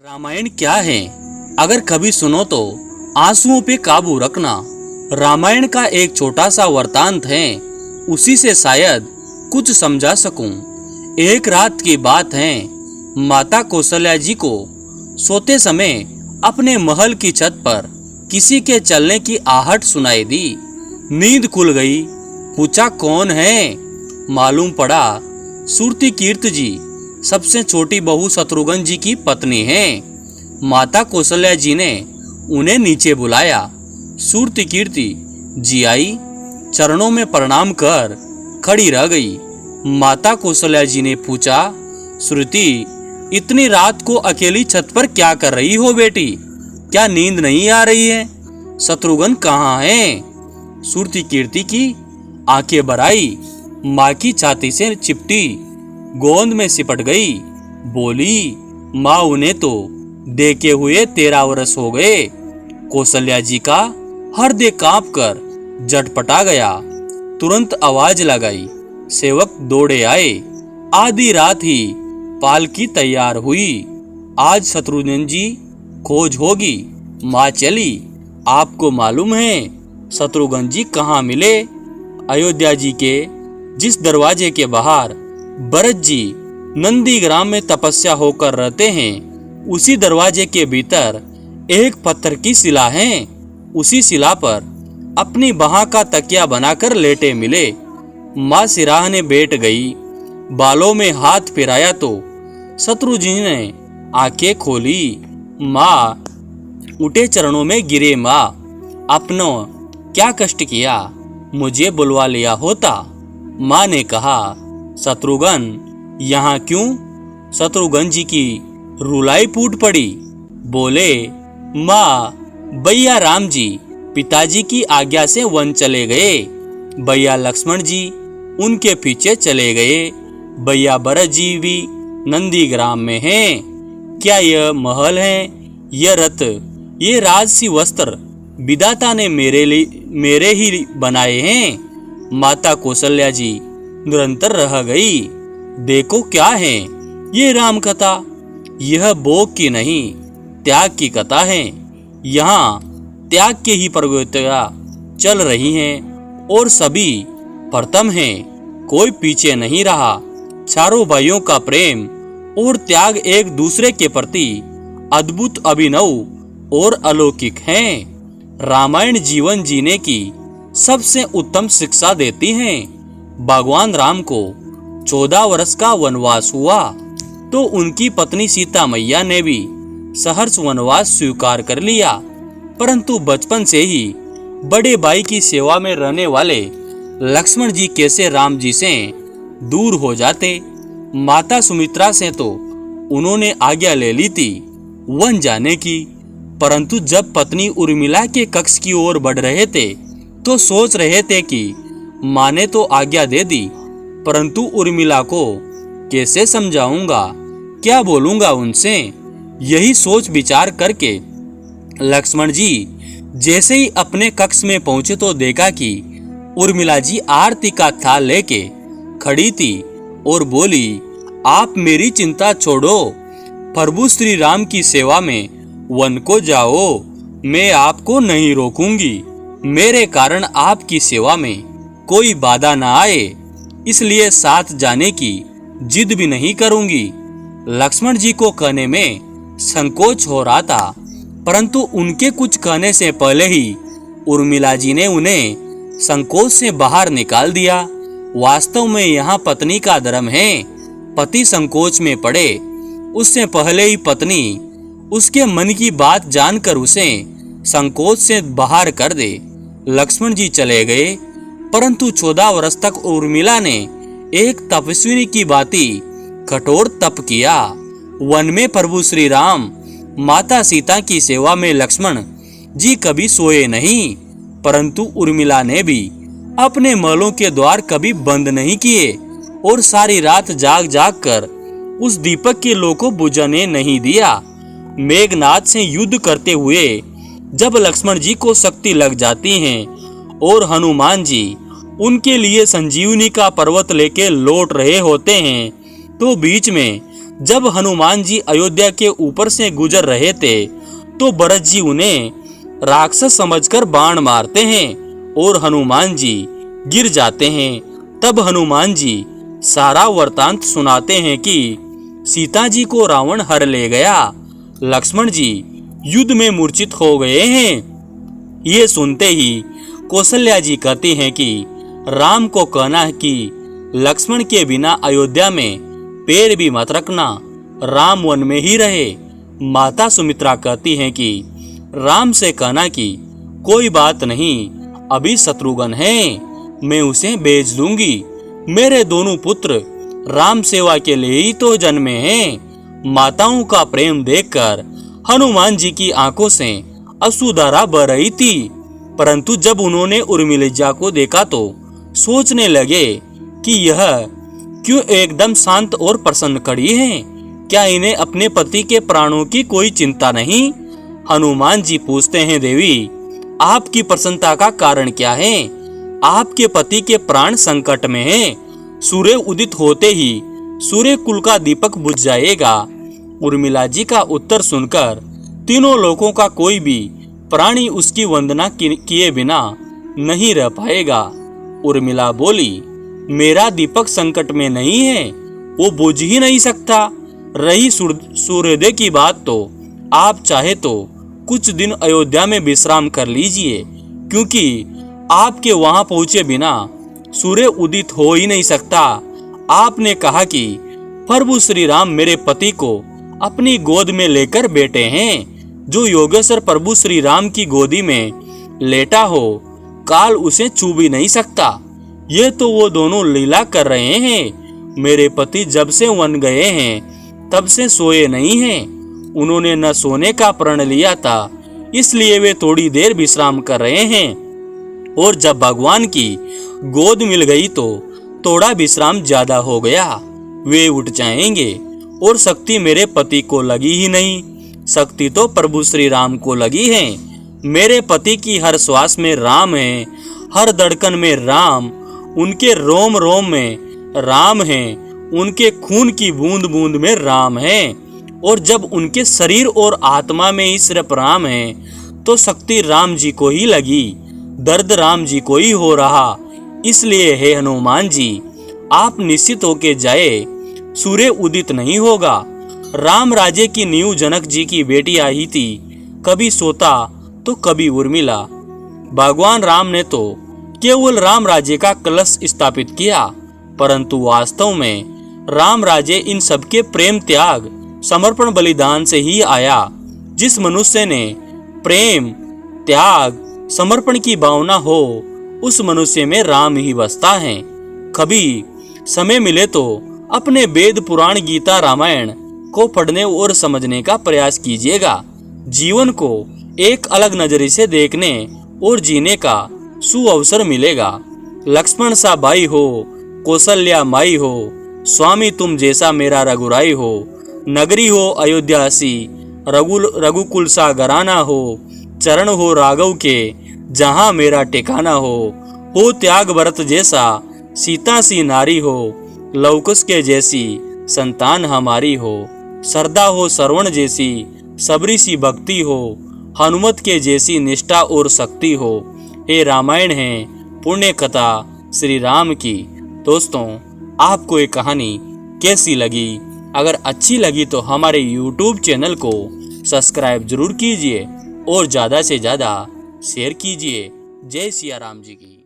रामायण क्या है? अगर कभी सुनो तो आंसुओं पे काबू रखना। रामायण का एक छोटा सा वृतांत है, उसी से शायद कुछ समझा सकूं। एक रात की बात है, माता कौशल्या जी को सोते समय अपने महल की छत पर किसी के चलने की आहट सुनाई दी। नींद खुल गई। पूछा, कौन है? मालूम पड़ा सुरतिकीर्ति जी, सबसे छोटी बहू शत्रुघ्न जी की पत्नी हैं। माता कौशल्या जी ने उन्हें नीचे बुलाया। सुरतिकीर्ति जी आई, चरणों में प्रणाम कर खड़ी रह गई। माता कौशल्या जी ने पूछा, श्रुति, इतनी रात को अकेली छत पर क्या कर रही हो बेटी? क्या नींद नहीं आ रही है? शत्रुघ्न कहाँ है? सुरतिकीर्ति की आंखें भर आई, माँ की छाती से चिपटी, गोंद में सिपट गई। बोली, माँ, उन्हें तो देखे हुए 13 वर्ष हो गए। कौशल्या जी का हृदय कांप कर झटपटा गया। तुरंत आवाज लगाई, सेवक दौड़े आए। आधी रात ही पालकी तैयार हुई। आज शत्रुघ्न जी खोज होगी। माँ चली। आपको मालूम है शत्रुघ्न जी कहाँ मिले? अयोध्या जी के जिस दरवाजे के बाहर भरत जी नंदीग्राम में तपस्या होकर रहते हैं, उसी दरवाजे के भीतर एक पत्थर की शिला है। उसी शिला पर अपनी बाह का तकिया बनाकर लेटे मिले। माँ सिराहने बैठ गई। बालों में हाथ फिराया तो शत्रु जी ने आंखें खोली। माँ उठे, चरणों में गिरे। माँ, अपनो क्या कष्ट किया? मुझे बुलवा लिया होता। माँ ने कहा, शत्रुघ्न यहाँ क्यों? शत्रुघ्न जी की रुलाई फूट पड़ी। बोले, माँ, भैया राम जी पिताजी की आज्ञा से वन चले गए। भैया लक्ष्मण जी उनके पीछे चले गए। भैया भरत जी भी नंदीग्राम में हैं। क्या यह महल है, यह रथ, ये राजसी वस्त्र विधाता ने मेरे ही बनाए हैं? माता कौशल्या जी निरंतर रह गई। देखो क्या है ये राम कथा? यह भोग की नहीं, त्याग की कथा है। यहाँ त्याग के ही प्रवृत्तियां चल रही हैं और सभी प्रथम हैं, कोई पीछे नहीं रहा। चारों भाइयों का प्रेम और त्याग एक दूसरे के प्रति अद्भुत, अभिनव और अलौकिक है। रामायण जीवन जीने की सबसे उत्तम शिक्षा देती है। भगवान राम को 14 वर्ष का वनवास हुआ तो उनकी पत्नी सीता मैया ने भी सहर्ष वनवास स्वीकार कर लिया, परंतु बचपन से ही बड़े भाई की सेवा में रहने वाले लक्ष्मण जी कैसे राम जी से दूर हो जाते? माता सुमित्रा से तो उन्होंने आज्ञा ले ली थी वन जाने की, परंतु जब पत्नी उर्मिला के कक्ष की ओर बढ़ रहे थे तो सोच रहे थे कि माँ ने तो आज्ञा दे दी, परंतु उर्मिला को कैसे समझाऊंगा, क्या बोलूंगा उनसे? यही सोच विचार करके लक्ष्मण जी जैसे ही अपने कक्ष में पहुंचे तो देखा कि उर्मिला जी आरती का थाल लेके खड़ी थी और बोली, आप मेरी चिंता छोड़ो, प्रभु श्री राम की सेवा में वन को जाओ, मैं आपको नहीं रोकूंगी। मेरे कारण आपकी सेवा में कोई बाधा ना आए, इसलिए साथ जाने की जिद भी नहीं करूंगी। लक्ष्मण जी को कहने में संकोच हो रहा था, परंतु उनके कुछ कहने से पहले ही उर्मिला जी ने उन्हें संकोच से बाहर निकाल दिया। वास्तव में यहाँ पत्नी का धर्म है, पति संकोच में पड़े उससे पहले ही पत्नी उसके मन की बात जानकर उसे संकोच से बाहर कर दे। लक्ष्मण जी चले गए, परंतु 14 वर्ष तक उर्मिला ने एक तपस्विनी की भांति कठोर तप किया। वन में प्रभु श्री राम, माता सीता की सेवा में लक्ष्मण जी कभी सोए नहीं, परंतु उर्मिला ने भी अपने महलों के द्वार कभी बंद नहीं किए और सारी रात जाग जाग कर उस दीपक के लो को बुझाने नहीं दिया। मेघनाद से युद्ध करते हुए जब लक्ष्मण जी को शक्ति लग जाती है और हनुमान जी उनके लिए संजीवनी का पर्वत लेके लौट रहे होते हैं, तो बीच में जब हनुमान जी अयोध्या के ऊपर से गुजर रहे थे तो भरत जी उन्हें राक्षस समझकर बाण मारते हैं और हनुमान जी गिर जाते हैं। तब हनुमान जी सारा वृतांत सुनाते हैं कि सीता जी को रावण हर ले गया, लक्ष्मण जी युद्ध में मूर्छित हो गए हैं। ये सुनते ही कौशल्या जी कहती हैं कि राम को कहना है कि लक्ष्मण के बिना अयोध्या में पैर भी मत रखना, राम वन में ही रहे। माता सुमित्रा कहती हैं कि राम से कहना कि कोई बात नहीं, अभी शत्रुघ्न है, मैं उसे बेच दूंगी। मेरे दोनों पुत्र राम सेवा के लिए ही तो जन्मे हैं। माताओं का प्रेम देखकर हनुमान जी की आंखों से अश्रुधारा बह रही थी, परंतु जब उन्होंने उर्मिला को देखा तो सोचने लगे कि यह क्यों एकदम शांत और प्रसन्न खड़ी हैं? क्या इन्हें अपने पति के प्राणों की कोई चिंता नहीं? हनुमान जी पूछते हैं, देवी आपकी प्रसन्नता का कारण क्या है? आपके पति के प्राण संकट में हैं। सूर्य उदित होते ही सूर्य कुल का दीपक बुझ जाएगा। उर्मिला जी का उत्तर सुनकर तीनों लोगों का कोई भी प्राणी उसकी वंदना किए बिना नहीं रह पाएगा। उर्मिला बोली, मेरा दीपक संकट में नहीं है, वो बुझ ही नहीं सकता। रही सूर्योदय की बात तो आप चाहे तो कुछ दिन अयोध्या में विश्राम कर लीजिए, क्योंकि आपके वहां पहुंचे बिना सूर्य उदित हो ही नहीं सकता। आपने कहा कि प्रभु श्री राम मेरे पति को अपनी गोद में लेकर बैठे हैं। जो योगेश्वर प्रभु श्री राम की गोदी में लेटा हो, काल उसे छू भी नहीं सकता। ये तो वो दोनों लीला कर रहे हैं। मेरे पति जब से वन गए हैं तब से सोए नहीं हैं। उन्होंने न सोने का प्रण लिया था, इसलिए वे थोड़ी देर विश्राम कर रहे हैं, और जब भगवान की गोद मिल गई तो थोड़ा विश्राम ज्यादा हो गया। वे उठ जाएंगे, और शक्ति मेरे पति को लगी ही नहीं, शक्ति तो प्रभु श्री राम को लगी है। मेरे पति की हर श्वास में राम है, हर धड़कन में राम, उनके रोम रोम में राम है, उनके खून की बूंद बूंद में राम है, और जब उनके शरीर और आत्मा में ही सिर्फ राम है तो शक्ति राम जी को ही लगी, दर्द राम जी को ही हो रहा। इसलिए हे हनुमान जी, आप निश्चित होके जाए, सूर्य उदित नहीं होगा। राम राज्य की नींव जनक जी की बेटी आई थी, कभी सोता तो कभी उर्मिला। भगवान राम ने तो केवल राम राज्य का कलश स्थापित किया, परंतु वास्तव में राम राज्य इन सबके प्रेम त्याग समर्पण बलिदान से ही आया। जिस मनुष्य ने प्रेम त्याग समर्पण की भावना हो, उस मनुष्य में राम ही बसता है। कभी समय मिले तो अपने वेद पुराण गीता रामायण को पढ़ने और समझने का प्रयास कीजिएगा। जीवन को एक अलग नजरिए से देखने और जीने का सुअवसर मिलेगा। लक्ष्मण सा भाई हो, कौशल्या माई हो, स्वामी तुम जैसा मेरा रघुराई हो, नगरी हो अयोध्या सी, रघुकुल सा घराना हो, चरण हो राघव के जहां मेरा ठिकाना हो त्याग भरत जैसा, सीता सी नारी हो, लवकुश के जैसी संतान हमारी हो, श्रद्धा हो श्रवण जैसी, सबरी सी भक्ति हो, हनुमत के जैसी निष्ठा और शक्ति हो। ये रामायण है पुण्य कथा श्री राम की। दोस्तों, आपको ये कहानी कैसी लगी? अगर अच्छी लगी तो हमारे YouTube चैनल को सब्सक्राइब जरूर कीजिए और ज़्यादा से ज़्यादा शेयर कीजिए। जय सिया राम जी की।